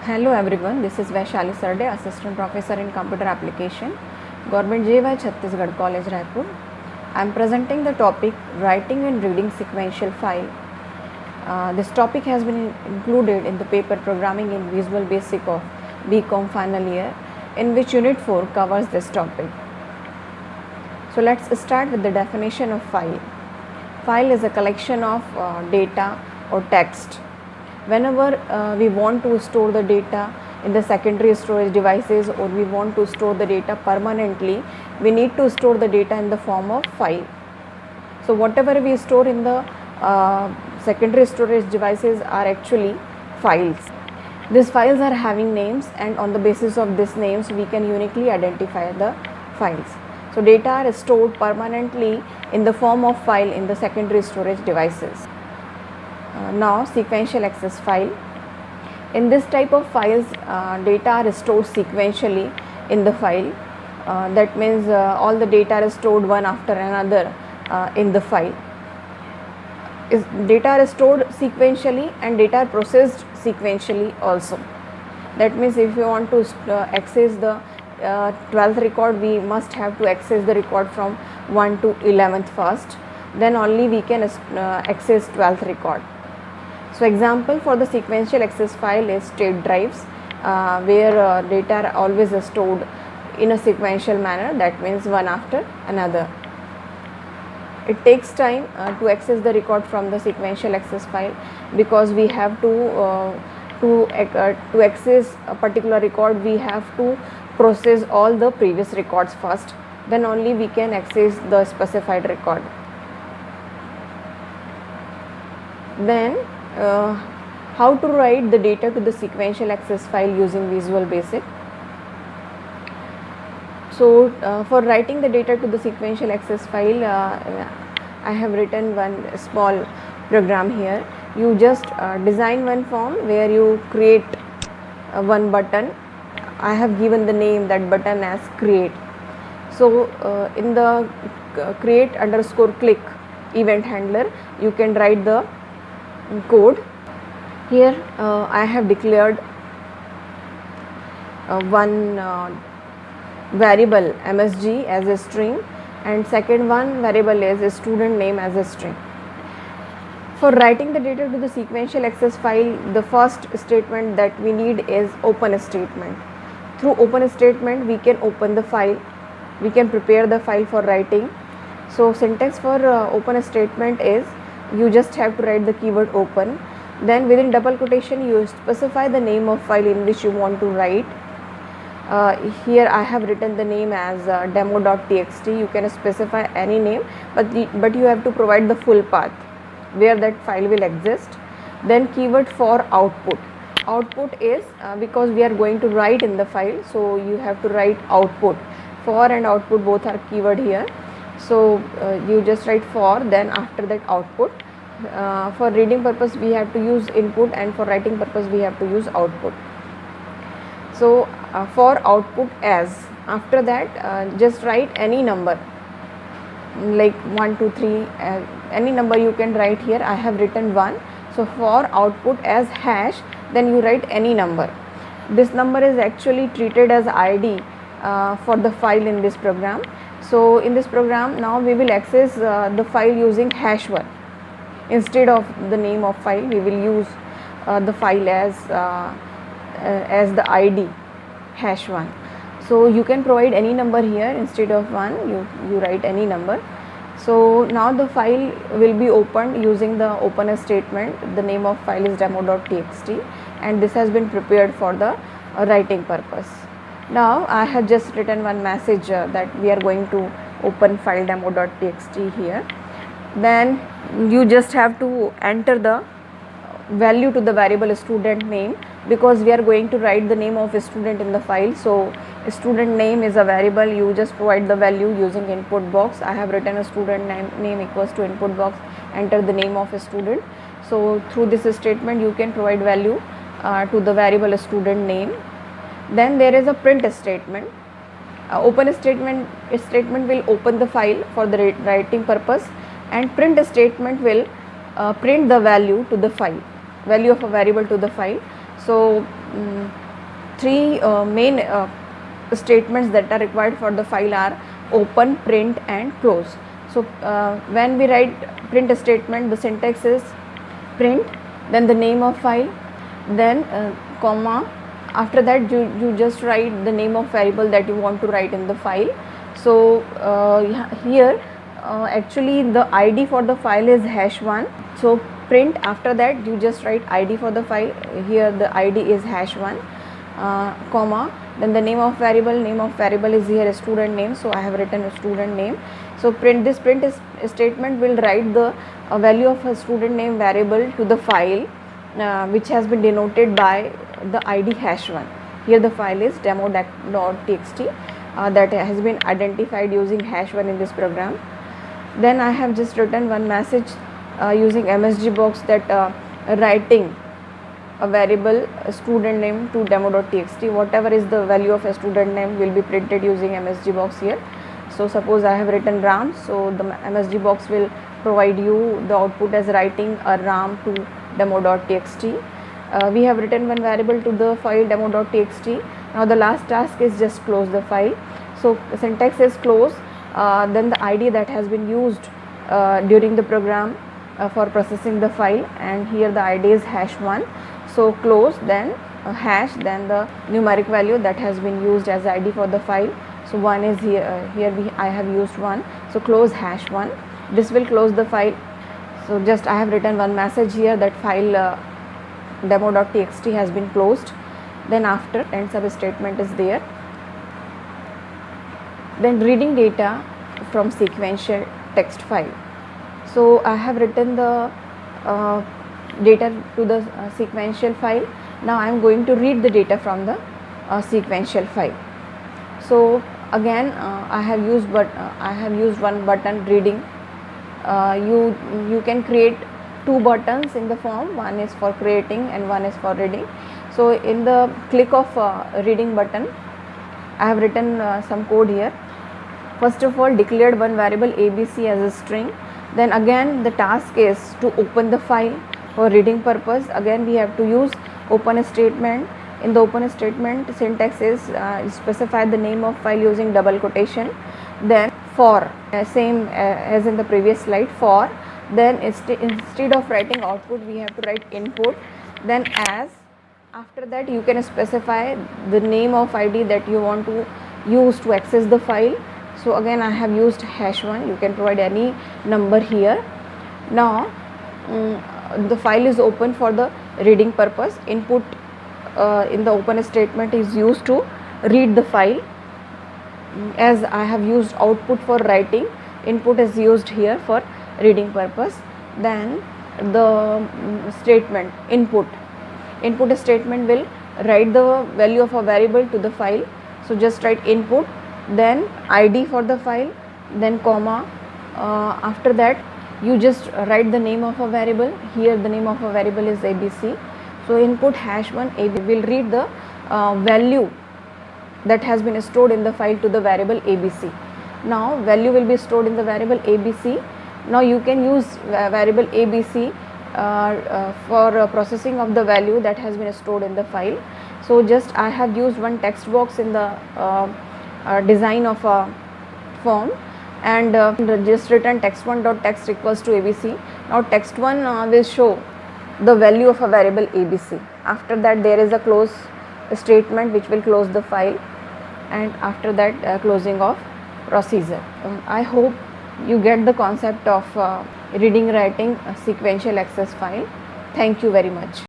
Hello everyone, this is Vaishali Sarde, Assistant Professor in Computer Application, Government JY Chhattisgarh College, Raipur. I am presenting the topic Writing and Reading Sequential File. This topic has been included in the paper Programming in Visual Basic of BCom final year, in which Unit 4 covers this topic. So let's start with the definition of file. File is a collection of data or text. Whenever we want to store the data in the secondary storage devices, or we want to store the data permanently, we need to store the data in the form of file. So whatever we store in the secondary storage devices are actually files. These files are having names, and on the basis of these names we can uniquely identify the files. So data are stored permanently in the form of file in the secondary storage devices. Now sequential access file. In this type of files, data are stored sequentially in the file. That means all the data are stored one after another in the file. Data are stored sequentially and data are processed sequentially also. That means if you want to access the 12th record, we must have to access the record from 1 to 11th first, then only we can access 12th record. So example for the sequential access file is state drives, where data are always stored in a sequential manner, that means one after another. It takes time to access the record from the sequential access file, because we have to access a particular record, we have to process all the previous records first, then only we can access the specified record. Then how to write the data to the sequential access file using Visual Basic. So for writing the data to the sequential access file, I have written one small program here. You just design one form where you create one button. I have given the name that button as create. So in the create_click event handler, you can write the code. Here I have declared one variable MSG as a string, and second one variable is a student name as a string. For writing the data to the sequential access file, the first statement that we need is open statement. Through open statement we can open the file, we can prepare the file for writing. So syntax for open statement is, you just have to write the keyword open, then within double quotation you specify the name of file in which you want to write. Here I have written the name as demo.txt. You can specify any name, but you have to provide the full path where that file will exist. Then keyword for output. Output is because we are going to write in the file, so you have to write output. For and output both are keyword here. So you just write for, then after that output. For reading purpose we have to use input, and for writing purpose we have to use output. So for output as, after that just write any number like 1 2 3, any number you can write. Here I have written 1. So for output as hash, then you write any number. This number is actually treated as ID for the file in this program. So in this program now we will access the file using hash1. Instead of the name of file, we will use the file as the ID hash1. So you can provide any number here. Instead of 1 you write any number. So now the file will be opened using the open statement. The name of file is demo.txt, and this has been prepared for the writing purpose. Now I have just written one message that we are going to open file demo.txt here. Then you just have to enter the value to the variable student name, because we are going to write the name of a student in the file. So student name is a variable, you just provide the value using input box. I have written a student name equals to input box, enter the name of a student. So through this statement you can provide value to the variable student name. Then there is a print statement. Open statement will open the file for the writing purpose, and print statement will print the value to the file, value of a variable to the file. So three main statements that are required for the file are open, print and close. So when we write print statement, the syntax is print, then the name of file, then comma. After that you just write the name of variable that you want to write in the file. So here actually the id for the file is #1. So print, after that you just write id for the file. Here the id is #1, comma, then the name of variable is here student name, so I have written a student name. So print statement will write the value of a student name variable to the file which has been denoted by the id #1. Here the file is demo.txt that has been identified using #1 in this program. Then I have just written one message using MSG box that writing a variable student name to demo.txt. Whatever is the value of a student name will be printed using MSG box here. So suppose I have written Ram, so the MSG box will provide you the output as writing a Ram to demo.txt. We have written one variable to the file demo.txt. Now the last task is just close the file. So syntax is close, then the id that has been used during the program for processing the file, and here the id is #1. So close, then hash, then the numeric value that has been used as id for the file. So 1 is here, I have used 1. So close #1. This will close the file. So just I have written one message here that file demo.txt has been closed. Then after end sub statement is there. Then reading data from sequential text file. So I have written the data to the sequential file. Now I am going to read the data from the sequential file. So again I have used one button reading. You can create two buttons in the form, one is for creating and one is for reading. So in the click of reading button, I have written some code here. First of all, declared one variable abc as a string. Then again the task is to open the file for reading purpose. Again we have to use open statement. In the open statement, syntax is specify the name of file using double quotation. Then for, same as in the previous slide, for. Then instead of writing output, we have to write input. Then as. After that you can specify the name of id that you want to use to access the file. So again I have used #1. You can provide any number here. Now the file is open for the reading purpose. Input in the open statement is used to read the file. As I have used output for writing, input is used here for reading purpose. Then the statement input statement will write the value of a variable to the file. So just write input, then id for the file, then comma. After that you just write the name of a variable. Here the name of a variable is abc. So input #1 ab will read the value that has been stored in the file to the variable abc. Now value will be stored in the variable abc. Now you can use variable abc for processing of the value that has been stored in the file. So just I have used one text box in the design of a form, and just written text1.text equals to abc. Now text1 will show the value of a variable abc. After that there is a close statement which will close the file, and after that closing of procedure. I hope you get the concept of reading writing a sequential access file. Thank you very much.